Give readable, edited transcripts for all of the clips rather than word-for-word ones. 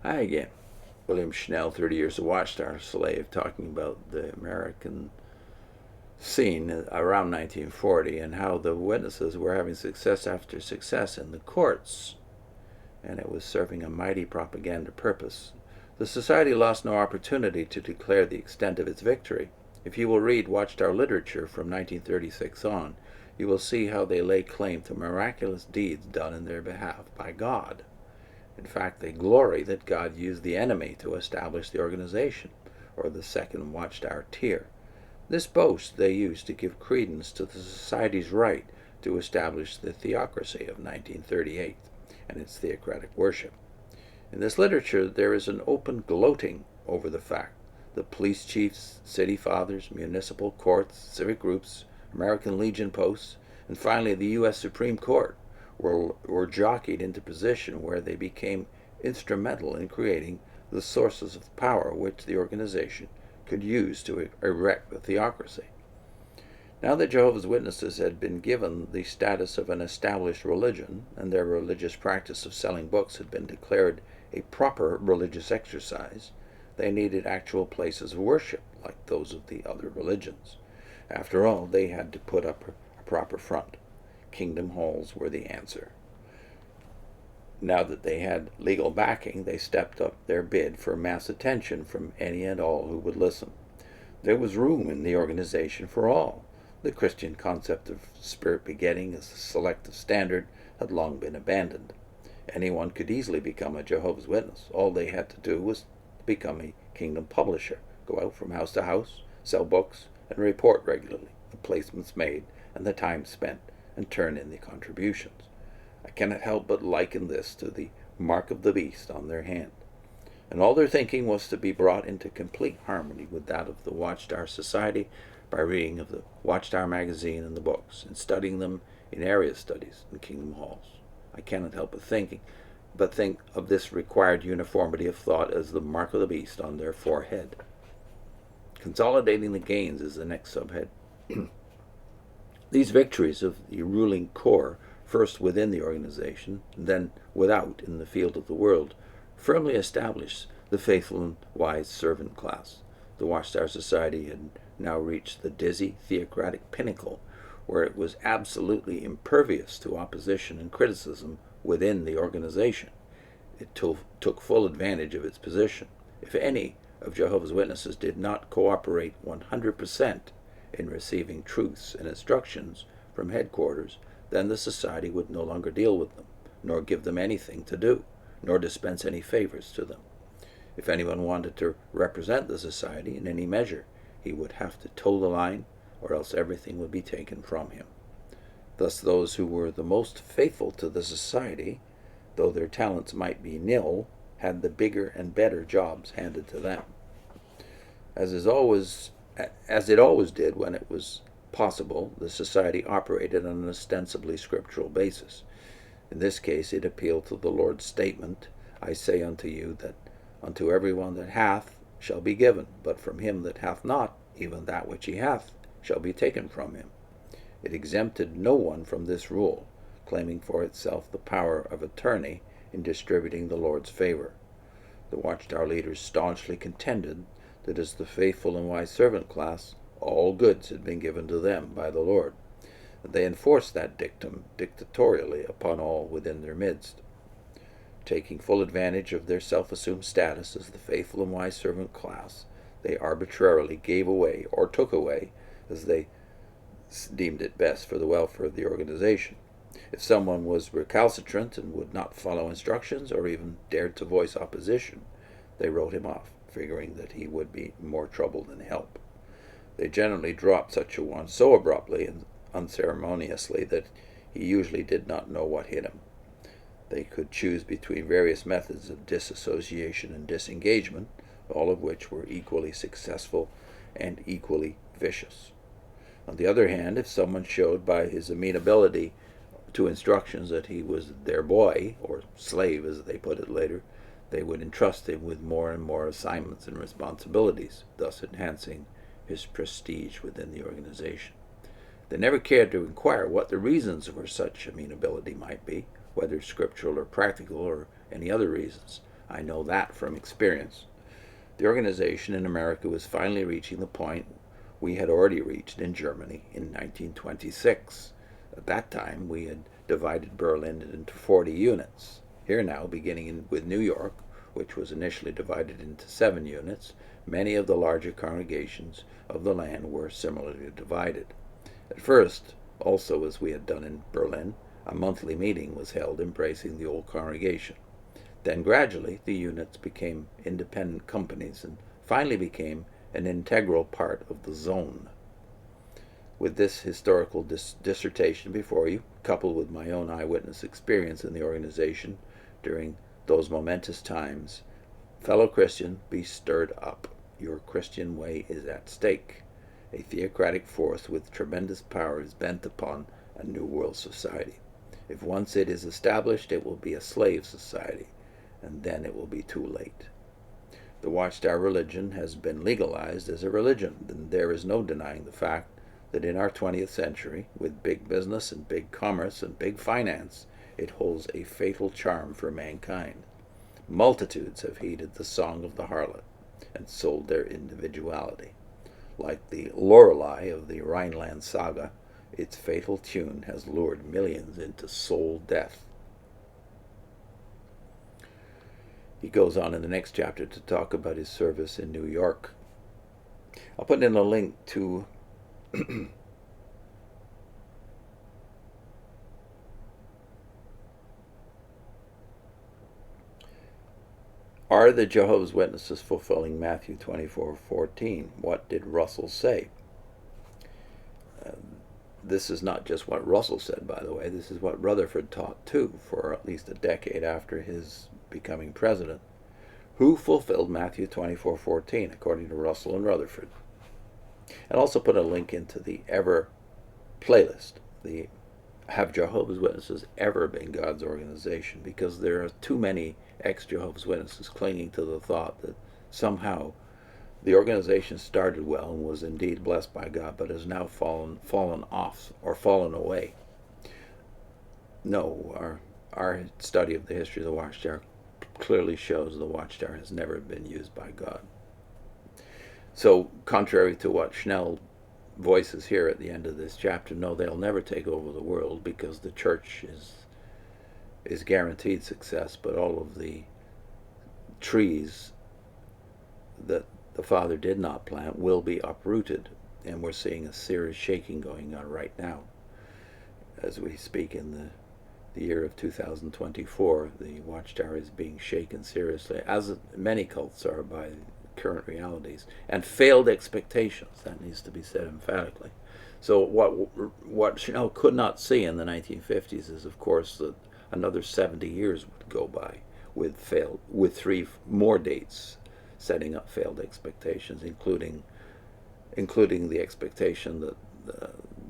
Hi again. William Schnell, 30 Years a Watchtower Slave, talking about the American scene around 1940 and how the witnesses were having success after success in the courts, and it was serving a mighty propaganda purpose. The society lost no opportunity to declare the extent of its victory. If you will read Watchtower literature from 1936 on, you will see how they lay claim to miraculous deeds done in their behalf by God. In fact, they glory that God used the enemy to establish the organization, or the second Watchtower tier. This boast they use to give credence to the Society's right to establish the theocracy of 1938 and its theocratic worship. In this literature, there is an open gloating over the fact that police chiefs, city fathers, municipal courts, civic groups, American Legion posts, and finally the U.S. Supreme Court were jockeyed into position where they became instrumental in creating the sources of power which the organization could use to erect the theocracy. Now that Jehovah's Witnesses had been given the status of an established religion, and their religious practice of selling books had been declared a proper religious exercise, they needed actual places of worship like those of the other religions. After all, they had to put up a proper front. Kingdom halls were the answer. Now that they had legal backing, they stepped up their bid for mass attention from any and all who would listen. There was room in the organization for all. The Christian concept of spirit begetting as a selective standard had long been abandoned. Anyone could easily become a Jehovah's Witness. All they had to do was become a kingdom publisher, go out from house to house, sell books, and report regularly, the placements made and the time spent, and turn in the contributions. I cannot help but liken this to the mark of the beast on their hand. And all their thinking was to be brought into complete harmony with that of the Watchtower Society by reading of the Watchtower magazine and the books, and studying them in area studies in Kingdom halls. I cannot help but think of this required uniformity of thought as the mark of the beast on their forehead. Consolidating the gains is the next subhead. These victories of the ruling core, first within the organization, then without in the field of the world, firmly established the faithful and wise servant class. The Watchtower Society had now reached the dizzy theocratic pinnacle where it was absolutely impervious to opposition and criticism within the organization. It took full advantage of its position. If any of Jehovah's Witnesses did not cooperate 100% in receiving truths and instructions from headquarters, then the society would no longer deal with them, nor give them anything to do, nor dispense any favors to them. If anyone wanted to represent the society in any measure, he would have to toe the line, or else everything would be taken from him. Thus those who were the most faithful to the society, though their talents might be nil, had the bigger and better jobs handed to them. As it always did when it was possible, the society operated on an ostensibly scriptural basis. In this case, it appealed to the Lord's statement, I say unto you that unto every one that hath shall be given, but from him that hath not, even that which he hath shall be taken from him. It exempted no one from this rule, claiming for itself the power of attorney in distributing the Lord's favor. The Watchtower leaders staunchly contended that as the faithful and wise servant class, all goods had been given to them by the Lord. They enforced that dictum dictatorially upon all within their midst. Taking full advantage of their self-assumed status as the faithful and wise servant class, they arbitrarily gave away or took away as they deemed it best for the welfare of the organization. If someone was recalcitrant and would not follow instructions or even dared to voice opposition, they wrote him off, figuring that he would be more trouble than help. They generally dropped such a one so abruptly and unceremoniously that he usually did not know what hit him. They could choose between various methods of disassociation and disengagement, all of which were equally successful and equally vicious. On the other hand, if someone showed by his amenability to instructions that he was their boy, or slave as they put it later, they would entrust him with more and more assignments and responsibilities, thus enhancing his prestige within the organization. They never cared to inquire what the reasons for such amenability might be, whether scriptural or practical or any other reasons. I know that from experience. The organization in America was finally reaching the point we had already reached in Germany in 1926. At that time, we had divided Berlin into 40 units. Here now, beginning with New York, which was initially divided into 7 units, many of the larger congregations of the land were similarly divided. At first, also as we had done in Berlin, a monthly meeting was held embracing the old congregation. Then gradually the units became independent companies and finally became an integral part of the zone. With this historical dissertation before you, coupled with my own eyewitness experience in the organization during those momentous times, fellow Christian, be stirred up. Your Christian way is at stake. A theocratic force with tremendous power is bent upon a new world society. If once it is established, it will be a slave society, and then it will be too late. The Watchtower religion has been legalized as a religion, and there is no denying the fact that in our 20th century, with big business and big commerce and big finance, it holds a fatal charm for mankind. Multitudes have heeded the song of the harlot and sold their individuality. Like the Lorelei of the Rhineland saga, its fatal tune has lured millions into soul death. He goes on in the next chapter to talk about his service in New York. I'll put in a link to Are the Jehovah's Witnesses fulfilling Matthew 24:14? What did Russell say? This is not just what Russell said, by the way. This is what Rutherford taught, too, for at least a decade after his becoming president. Who fulfilled Matthew 24:14, according to Russell and Rutherford? And also put a link into the Ever playlist. Have Jehovah's Witnesses ever been God's organization? Because there are too many ex-Jehovah's Witnesses clinging to the thought that somehow the organization started well and was indeed blessed by God, but has now fallen off or fallen away. No, our study of the history of the Watchtower clearly shows the Watchtower has never been used by God. So, contrary to what Schnell voices here at the end of this chapter, no, they'll never take over the world because the church is guaranteed success, but all of the trees that the Father did not plant will be uprooted, and we're seeing a serious shaking going on right now. As we speak in the year of 2024, the Watchtower is being shaken seriously, as many cults are by current realities, and failed expectations. That needs to be said emphatically. So what Schnell could not see in the 1950s is, of course, that another 70 years would go by with 3 more dates setting up failed expectations, including the expectation that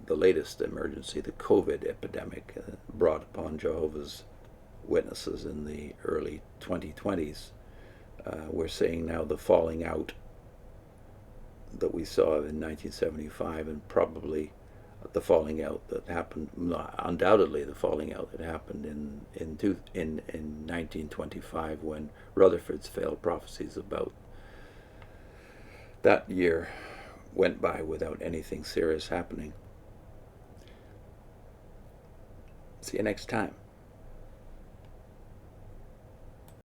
the latest emergency, the COVID epidemic, brought upon Jehovah's Witnesses in the early 2020s. We're seeing now the falling out that we saw in 1975, and probably the falling out that happened, undoubtedly the falling out that happened in 1925 when Rutherford's failed prophecies about that year went by without anything serious happening. See you next time.